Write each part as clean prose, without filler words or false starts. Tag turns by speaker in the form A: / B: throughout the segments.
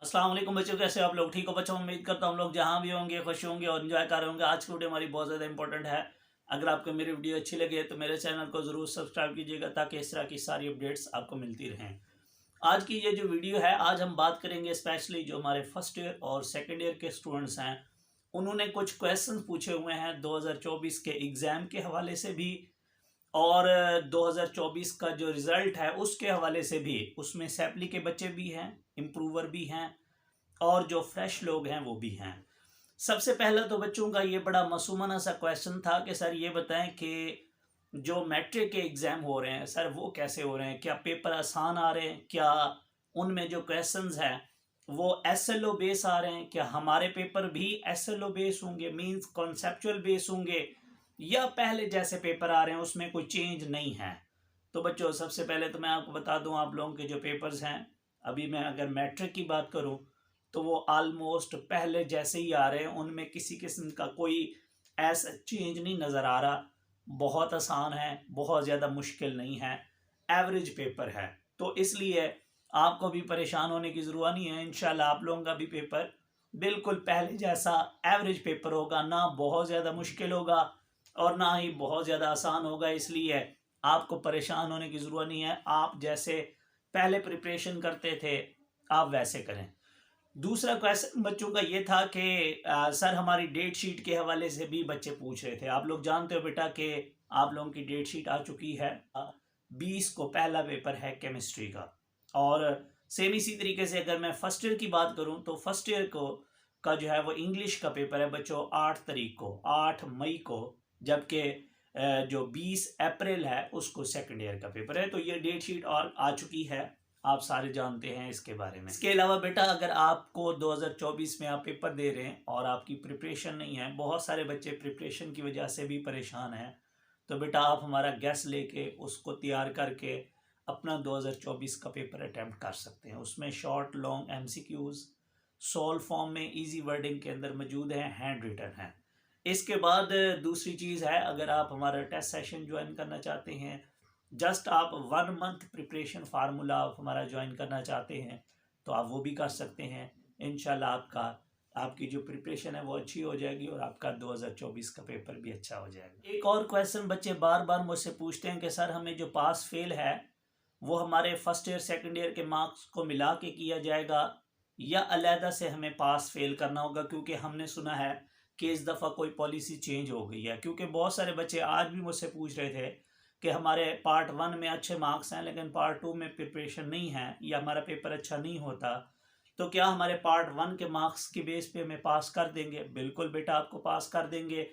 A: अस्सलाम वालेकुम बच्चों, कैसे हो आप लोग? ठीक हो बच्चों? उम्मीद करता हूँ हम लोग जहाँ भी होंगे खुश होंगे और इन्जॉय कर रहे होंगे। आज की वीडियो हमारी बहुत ज़्यादा इंपॉर्टेंट है। अगर आपको मेरी वीडियो अच्छी लगे तो मेरे चैनल को ज़रूर सब्सक्राइब कीजिएगा ताकि इस तरह की सारी अपडेट्स आपको मिलती रहें। आज की ये जो वीडियो है, आज हम बात करेंगे स्पेशली जो हमारे फर्स्ट ईयर और सेकेंड ईयर के स्टूडेंट्स हैं, उन्होंने कुछ क्वेश्चन पूछे हुए हैं 2024 के एग्ज़ाम के हवाले से भी और 2024 का जो रिज़ल्ट है उसके हवाले से भी। उसमें सैपली के बच्चे भी हैं, इम्प्रूवर भी हैं और जो फ्रेश लोग हैं वो भी हैं। सबसे पहला तो बच्चों का ये बड़ा मासूमाना सा क्वेश्चन था कि सर ये बताएं कि जो मैट्रिक के एग्ज़ाम हो रहे हैं सर वो कैसे हो रहे हैं, क्या पेपर आसान आ रहे हैं, क्या उनमें जो क्वेश्चंस हैं वो एसएलओ बेस आ रहे हैं, क्या हमारे पेपर भी एसएलओ बेस होंगे, मींस कॉन्सेप्चुअल बेस होंगे, या पहले जैसे पेपर आ रहे हैं उसमें कोई चेंज नहीं है। तो बच्चों सबसे पहले तो मैं आपको बता दूं, आप लोगों के जो पेपर्स हैं, अभी मैं अगर मैट्रिक की बात करूं तो वो ऑलमोस्ट पहले जैसे ही आ रहे हैं, उनमें किसी किस्म का कोई ऐसा चेंज नहीं नज़र आ रहा। बहुत आसान है, बहुत ज़्यादा मुश्किल नहीं है, एवरेज पेपर है। तो इसलिए आपको भी परेशान होने की ज़रूरत नहीं है। इंशाल्लाह आप लोगों का भी पेपर बिल्कुल पहले जैसा एवरेज पेपर होगा, ना बहुत ज़्यादा मुश्किल होगा और ना ही बहुत ज़्यादा आसान होगा। इसलिए आपको परेशान होने की ज़रूरत नहीं है। आप जैसे पहले प्रिपरेशन करते थे आप वैसे करें। दूसरा क्वेश्चन बच्चों का ये था कि सर हमारी डेट शीट के हवाले से भी बच्चे पूछ रहे थे। आप लोग जानते हो बेटा कि आप लोगों की डेट शीट आ चुकी है। 20 को पहला पेपर है केमिस्ट्री का। और सेम इसी तरीके से अगर मैं फर्स्ट ईयर की बात करूं तो फर्स्ट ईयर को का जो है वो इंग्लिश का पेपर है बच्चों 8 तारीख को, 8 मई को, जबकि जो 20 अप्रैल है उसको सेकंड ईयर का पेपर है। तो ये डेट शीट और आ चुकी है, आप सारे जानते हैं इसके बारे में। इसके अलावा बेटा अगर आपको 2024 में आप पेपर दे रहे हैं और आपकी प्रिपरेशन नहीं है, बहुत सारे बच्चे प्रिपरेशन की वजह से भी परेशान हैं, तो बेटा आप हमारा गैस लेके उसको तैयार करके अपना 2024 का पेपर अटैम्प्ट कर सकते हैं। उसमें short long MCQs solve form में इजी वर्डिंग के अंदर मौजूद हैं, हैंड रिटन है। इसके बाद दूसरी चीज़ है, अगर आप हमारा टेस्ट सेशन ज्वाइन करना चाहते हैं, जस्ट आप 1 मंथ प्रिपरेशन फार्मूला आप हमारा ज्वाइन करना चाहते हैं तो आप वो भी कर सकते हैं। इंशाल्लाह आपकी जो प्रिपरेशन है वो अच्छी हो जाएगी और आपका 2024 का पेपर भी अच्छा हो जाएगा। एक और क्वेश्चन बच्चे बार बार मुझसे पूछते हैं कि सर हमें जो पास फेल है वो हमारे फर्स्ट ईयर सेकेंड ईयर के मार्क्स को मिला के किया जाएगा या अलहदा से हमें पास फेल करना होगा, क्योंकि हमने सुना है कि इस दफ़ा कोई पॉलिसी चेंज हो गई है। क्योंकि बहुत सारे बच्चे आज भी मुझसे पूछ रहे थे कि हमारे पार्ट 1 में अच्छे मार्क्स हैं लेकिन पार्ट 2 में प्रिपरेशन नहीं है या हमारा पेपर अच्छा नहीं होता, तो क्या हमारे पार्ट 1 के मार्क्स की बेस पे हमें पास कर देंगे? बिल्कुल बेटा आपको पास कर देंगे,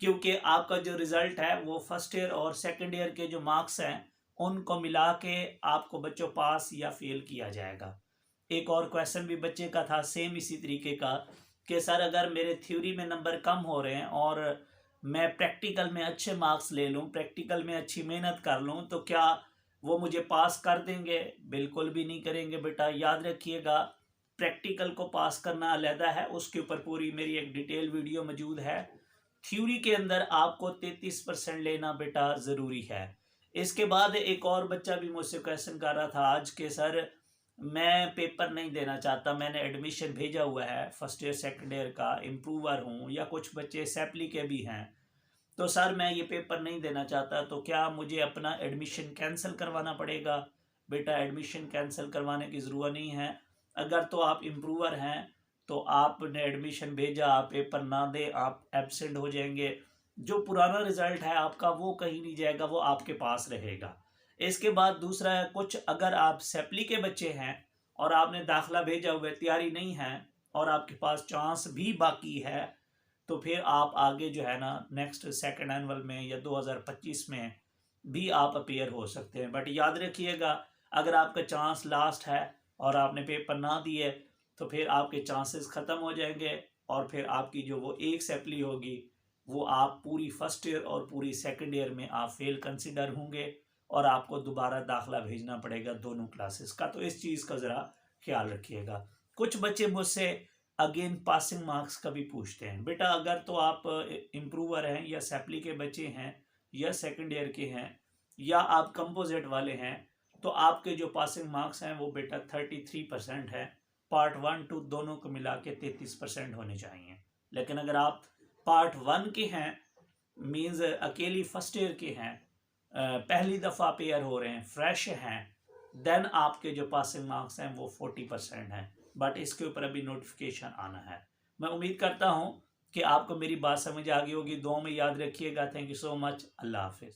A: क्योंकि आपका जो रिज़ल्ट है वो फर्स्ट ईयर और सेकेंड ईयर के जो मार्क्स हैं उनको मिला के आपको बच्चों पास या फेल किया जाएगा। एक और क्वेश्चन भी बच्चे का था सेम इसी तरीके का कि सर अगर मेरे थ्योरी में नंबर कम हो रहे हैं और मैं प्रैक्टिकल में अच्छे मार्क्स ले लूँ, प्रैक्टिकल में अच्छी मेहनत कर लूँ, तो क्या वो मुझे पास कर देंगे? बिल्कुल भी नहीं करेंगे बेटा। याद रखिएगा, प्रैक्टिकल को पास करना अलहदा है, उसके ऊपर पूरी मेरी एक डिटेल वीडियो मौजूद है। थ्योरी के अंदर आपको 33% लेना बेटा ज़रूरी है। इसके बाद एक और बच्चा भी मुझसे क्वेश्चन कर रहा था आज के सर मैं पेपर नहीं देना चाहता, मैंने एडमिशन भेजा हुआ है फर्स्ट ईयर सेकेंड ईयर का, इम्प्रूवर हूँ, या कुछ बच्चे सैपली के भी हैं, तो सर मैं ये पेपर नहीं देना चाहता, तो क्या मुझे अपना एडमिशन कैंसिल करवाना पड़ेगा? बेटा एडमिशन कैंसिल करवाने की ज़रूरत नहीं है। अगर तो आप इम्प्रूवर हैं तो आपने एडमिशन भेजा, आप पेपर ना दें, आप एब्सेंट हो जाएंगे, जो पुराना रिज़ल्ट है आपका वो कहीं नहीं जाएगा, वो आपके पास रहेगा। इसके बाद दूसरा है, कुछ अगर आप सैपली के बच्चे हैं और आपने दाखिला भेजा हुआ है, तैयारी नहीं है और आपके पास चांस भी बाकी है, तो फिर आप आगे जो है ना नेक्स्ट सेकेंड एनुअल में या 2025 में भी आप अपीयर हो सकते हैं। बट याद रखिएगा, अगर आपका चांस लास्ट है और आपने पेपर ना दिए तो फिर आपके चांसेस ख़त्म हो जाएंगे और फिर आपकी जो वो एक सैपली होगी वो आप पूरी फर्स्ट ईयर और पूरी सेकेंड ईयर में आप फेल कंसिडर होंगे और आपको दोबारा दाखिला भेजना पड़ेगा दोनों क्लासेस का। तो इस चीज़ का ज़रा ख्याल रखिएगा। कुछ बच्चे मुझसे अगेन पासिंग मार्क्स का भी पूछते हैं। बेटा अगर तो आप इम्प्रूवर हैं या सैपली के बच्चे हैं या सेकंड ईयर के हैं या आप कंपोजिट वाले हैं, तो आपके जो पासिंग मार्क्स हैं वो बेटा 33% है पार्ट 1 2 दोनों को मिला के 33% होने चाहिए। लेकिन अगर आप पार्ट 1 के हैं, मीन्स अकेली फर्स्ट ईयर के हैं, पहली दफ़ा पेयर हो रहे हैं, फ्रेश हैं, देन आपके जो पासिंग मार्क्स हैं वो 40% हैं। बट इसके ऊपर अभी नोटिफिकेशन आना है। मैं उम्मीद करता हूँ कि आपको मेरी बात समझ आ गई होगी। दुआ में याद रखिएगा। Thank you so much. अल्लाह हाफिज़।